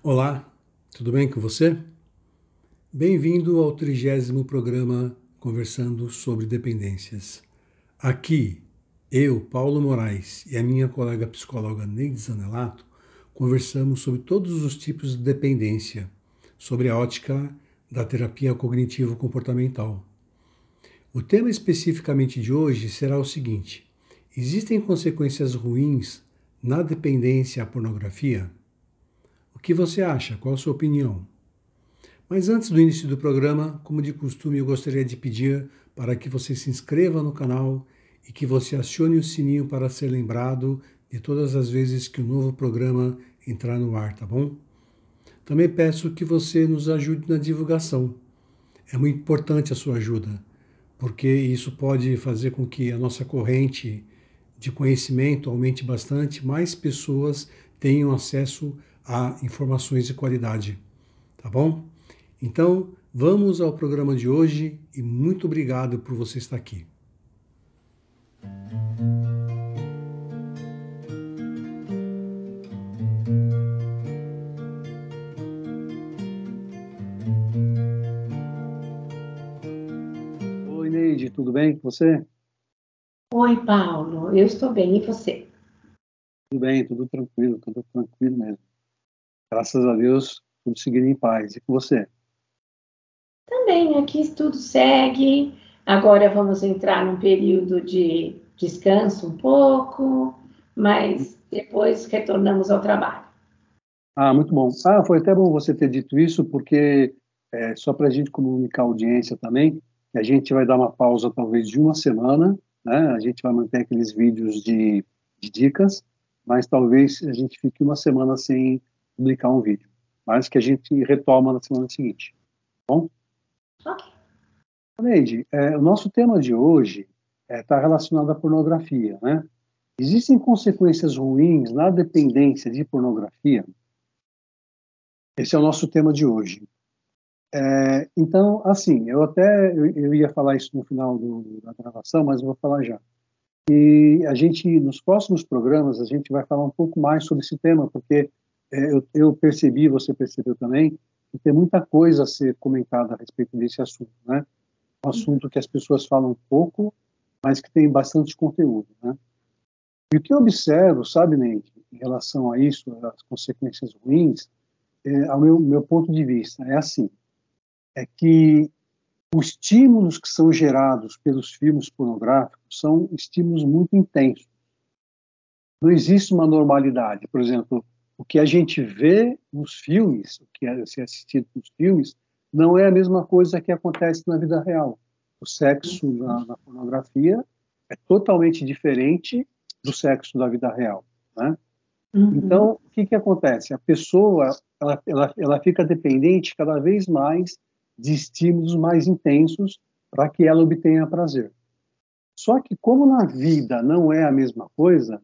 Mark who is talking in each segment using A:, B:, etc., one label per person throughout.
A: Olá, tudo bem com você? Bem-vindo ao 30º programa Conversando sobre Dependências. Aqui, eu, Paulo Moraes, e a minha colega psicóloga Neide Zanelato conversamos sobre todos os tipos de dependência, sobre a ótica da terapia cognitivo-comportamental. O tema especificamente de hoje será o seguinte: existem consequências ruins na dependência à pornografia? O que você acha? Qual a sua opinião? Mas antes do início do programa, como de costume, eu gostaria de pedir para que você se inscreva no canal e que você acione o sininho para ser lembrado de todas as vezes que o novo programa entrar no ar, tá bom? Também peço que você nos ajude na divulgação. É muito importante a sua ajuda, porque isso pode fazer com que a nossa corrente de conhecimento aumente bastante, mais pessoas tenham acesso a informações de qualidade, tá bom? Então, vamos ao programa de hoje e muito obrigado por você estar aqui.
B: Oi, Neide, tudo bem com você?
C: Oi, Paulo, eu estou bem, e você?
B: Tudo bem, tudo tranquilo mesmo. Graças a Deus, tudo seguindo em paz. E com você?
C: Também, aqui tudo segue. Agora vamos entrar num período de descanso um pouco, mas depois retornamos ao trabalho.
B: Ah, muito bom. Ah, foi até bom você ter dito isso, porque só para a gente comunicar a audiência também, que a gente vai dar uma pausa talvez de uma semana, né? A gente vai manter aqueles vídeos de dicas, mas talvez a gente fique uma semana sem publicar um vídeo, mas que a gente retoma na semana seguinte, tá bom?
C: Ok.
B: Neide, o nosso tema de hoje está relacionado à pornografia, né? Existem consequências ruins na dependência de pornografia? Esse é o nosso tema de hoje. Então, assim, eu ia falar isso no final da gravação, mas eu vou falar já. E a gente, nos próximos programas, a gente vai falar um pouco mais sobre esse tema, porque eu percebi, você percebeu também, que tem muita coisa a ser comentada a respeito desse assunto, né? Um assunto que as pessoas falam pouco, mas que tem bastante conteúdo, né? E o que eu observo, sabe, Neide, em relação a isso, as consequências ruins, ao meu ponto de vista, é assim, é que os estímulos que são gerados pelos filmes pornográficos são estímulos muito intensos. Não existe uma normalidade. Por exemplo, o que a gente vê nos filmes, o que é se assistido nos filmes, não é a mesma coisa que acontece na vida real. O sexo na pornografia é totalmente diferente do sexo da vida real, né?
C: Uhum.
B: Então, o que acontece? A pessoa ela fica dependente cada vez mais de estímulos mais intensos para que ela obtenha prazer. Só que, como na vida não é a mesma coisa,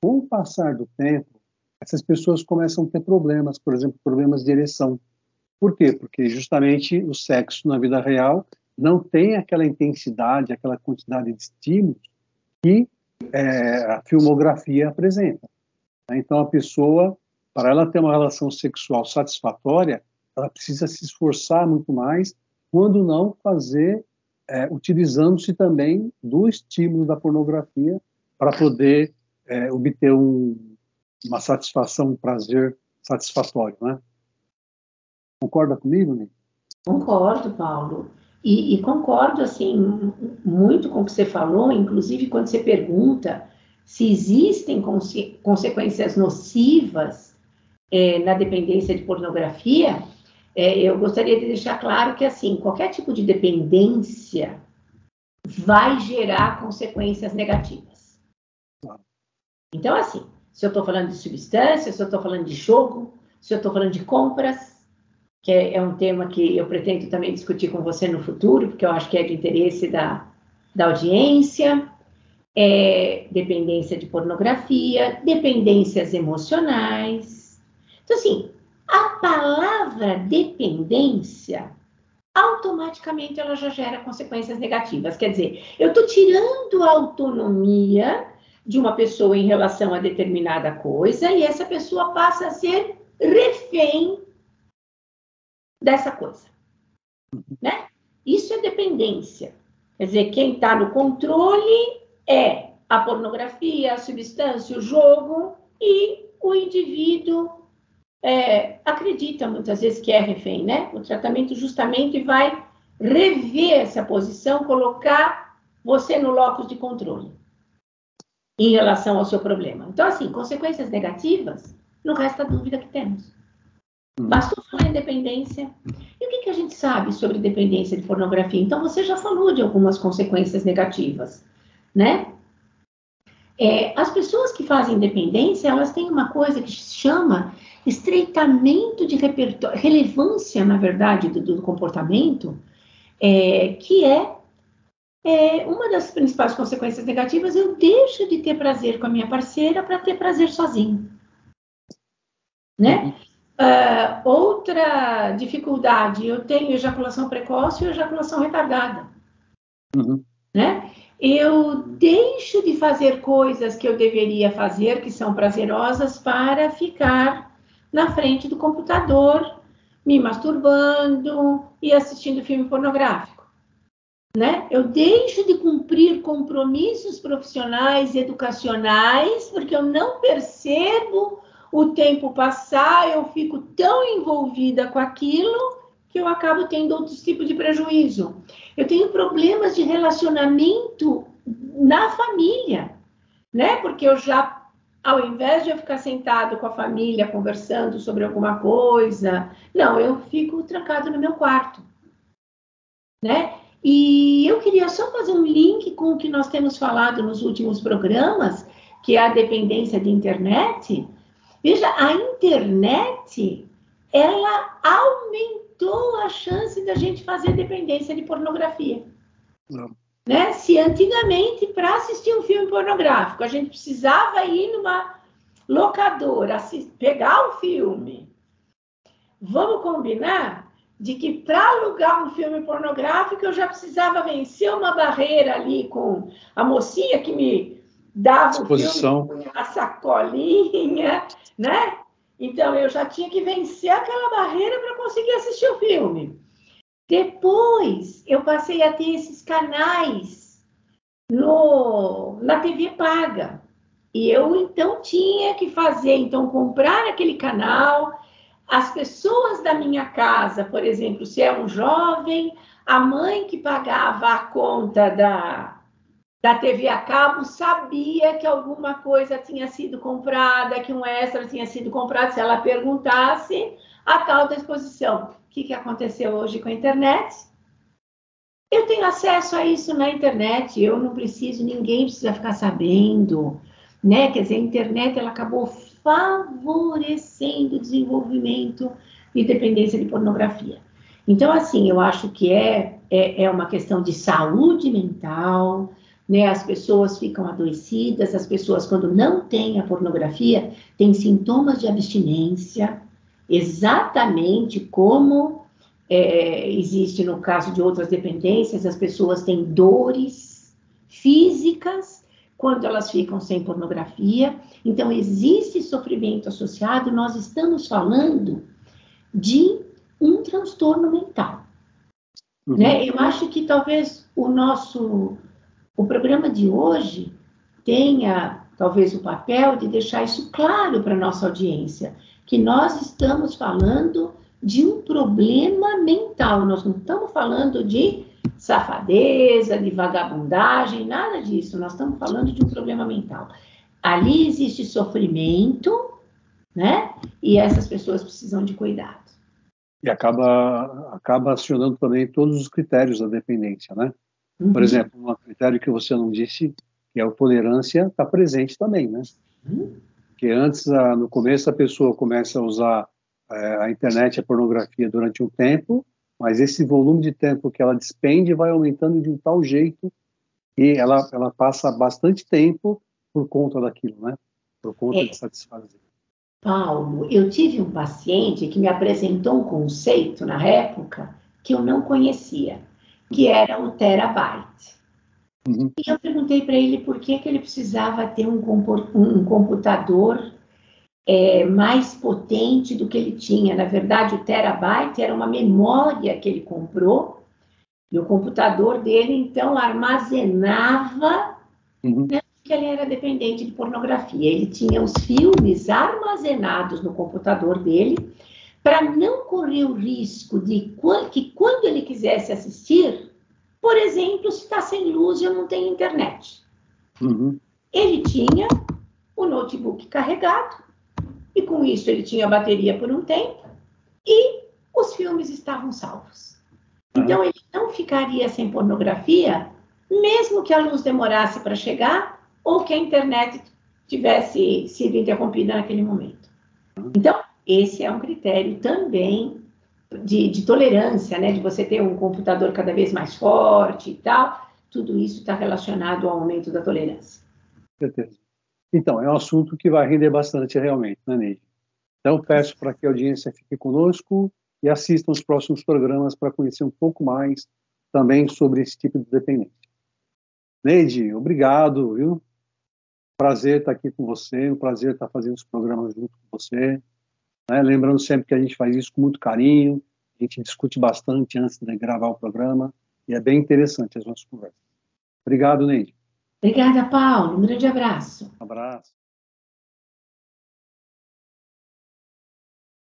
B: com o passar do tempo, essas pessoas começam a ter problemas, por exemplo, problemas de ereção. Por quê? Porque justamente o sexo na vida real não tem aquela intensidade, aquela quantidade de estímulos que a filmografia apresenta. Então, a pessoa, para ela ter uma relação sexual satisfatória, ela precisa se esforçar muito mais, quando não fazer, utilizando-se também do estímulo da pornografia para poder obter uma satisfação, um prazer satisfatório, né? Concorda comigo, Ney?
C: Concordo, Paulo. E concordo, assim, muito com o que você falou, inclusive quando você pergunta se existem consequências nocivas na dependência de pornografia. Eu gostaria de deixar claro que, assim, qualquer tipo de dependência vai gerar consequências negativas. Então, assim, se eu estou falando de substância, se eu estou falando de jogo, se eu estou falando de compras, que é um tema que eu pretendo também discutir com você no futuro, porque eu acho que é de interesse da audiência, dependência de pornografia, dependências emocionais. Então, assim, a palavra dependência, automaticamente ela já gera consequências negativas. Quer dizer, eu estou tirando a autonomia de uma pessoa em relação a determinada coisa e essa pessoa passa a ser refém dessa coisa, né? Isso é dependência. Quer dizer, quem está no controle é a pornografia, a substância, o jogo, e o indivíduo acredita muitas vezes que é refém, né? O tratamento justamente vai rever essa posição, colocar você no locus de controle em relação ao seu problema. Então, assim, consequências negativas, não resta dúvida que temos. Bastou falar em dependência. E o que a gente sabe sobre dependência de pornografia? Então, você já falou de algumas consequências negativas, né? As pessoas que fazem dependência, elas têm uma coisa que se chama estreitamento de repertório, relevância, na verdade, do comportamento, que uma das principais consequências negativas. Eu deixo de ter prazer com a minha parceira para ter prazer sozinho, né? Outra dificuldade, eu tenho ejaculação precoce e ejaculação retardada, né? Eu deixo de fazer coisas que eu deveria fazer, que são prazerosas, para ficar na frente do computador, me masturbando e assistindo filme pornográfico, né? Eu deixo de cumprir compromissos profissionais, educacionais, porque eu não percebo o tempo passar, eu fico tão envolvida com aquilo que eu acabo tendo outros tipos de prejuízo. Eu tenho problemas de relacionamento na família, né? Porque eu já, ao invés de eu ficar sentado com a família conversando sobre alguma coisa, não, eu fico trancado no meu quarto, né? E eu queria só fazer um link com o que nós temos falado nos últimos programas, que é a dependência de internet. Veja, a internet, ela aumentou a chance da gente fazer dependência de pornografia. Né? Se antigamente, para assistir um filme pornográfico, a gente precisava ir numa locadora, pegar o filme. Vamos combinar de que para alugar um filme pornográfico, eu já precisava vencer uma barreira ali com a mocinha que me dava o filme, a sacolinha, né? Então, eu já tinha que vencer aquela barreira para conseguir assistir o filme. Depois, eu passei a ter esses canais na TV paga. E eu, então, tinha que comprar aquele canal. As pessoas da minha casa, por exemplo, se é um jovem, a mãe que pagava a conta da TV a cabo sabia que alguma coisa tinha sido comprada, que um extra tinha sido comprado, se ela perguntasse a tal da exposição. O que aconteceu hoje com a internet? Eu tenho acesso a isso na internet, eu não preciso, ninguém precisa ficar sabendo, né? Quer dizer, a internet, ela acabou favorecendo o desenvolvimento de dependência de pornografia. Então, assim, eu acho que é uma questão de saúde mental, né? As pessoas ficam adoecidas, as pessoas, quando não têm a pornografia, têm sintomas de abstinência, exatamente como existe no caso de outras dependências. As pessoas têm dores físicas quando elas ficam sem pornografia. Então, existe sofrimento associado. Nós estamos falando de um transtorno mental. Né? Eu acho que talvez o programa de hoje tenha, talvez, o papel de deixar isso claro para a nossa audiência, que nós estamos falando de um problema mental. Nós não estamos falando de safadeza, de vagabundagem, nada disso. Nós estamos falando de um problema mental. Ali existe sofrimento, né? E essas pessoas precisam de cuidado.
B: E acaba acionando também todos os critérios da dependência, né? Por exemplo, um critério que você não disse, que é a tolerância, está presente também, né? Porque antes, no começo, a pessoa começa a usar a internet e a pornografia durante um tempo, mas esse volume de tempo que ela despende vai aumentando de um tal jeito que ela passa bastante tempo por conta daquilo, né? Por conta de satisfazer.
C: Paulo, eu tive um paciente que me apresentou um conceito na época que eu não conhecia, que era o terabyte. E eu perguntei para ele por que ele precisava ter um computador mais potente do que ele tinha. Na verdade, o terabyte era uma memória que ele comprou, e o computador dele, então, armazenava, né, porque ele era dependente de pornografia. Ele tinha os filmes armazenados no computador dele, para não correr o risco de que, quando ele quisesse assistir, por exemplo, se está sem luz e eu não tenho internet. Ele tinha o notebook carregado, e com isso ele tinha bateria por um tempo, e os filmes estavam salvos. Então ele não ficaria sem pornografia, mesmo que a luz demorasse para chegar, ou que a internet tivesse sido interrompida naquele momento. Então, esse é um critério também de tolerância, né? De você ter um computador cada vez mais forte e tal. Tudo isso está relacionado ao aumento da tolerância.
B: Certeza. Então, é um assunto que vai render bastante realmente, né, Neide? Então, peço para que a audiência fique conosco e assistam os próximos programas para conhecer um pouco mais também sobre esse tipo de dependência. Neide, obrigado, viu? Prazer estar aqui com você, um prazer estar fazendo os programas junto com você. Né? Lembrando sempre que a gente faz isso com muito carinho, a gente discute bastante antes de gravar o programa, e é bem interessante as nossas conversas. Obrigado, Neide.
C: Obrigada, Paulo. Um grande abraço.
B: Um abraço.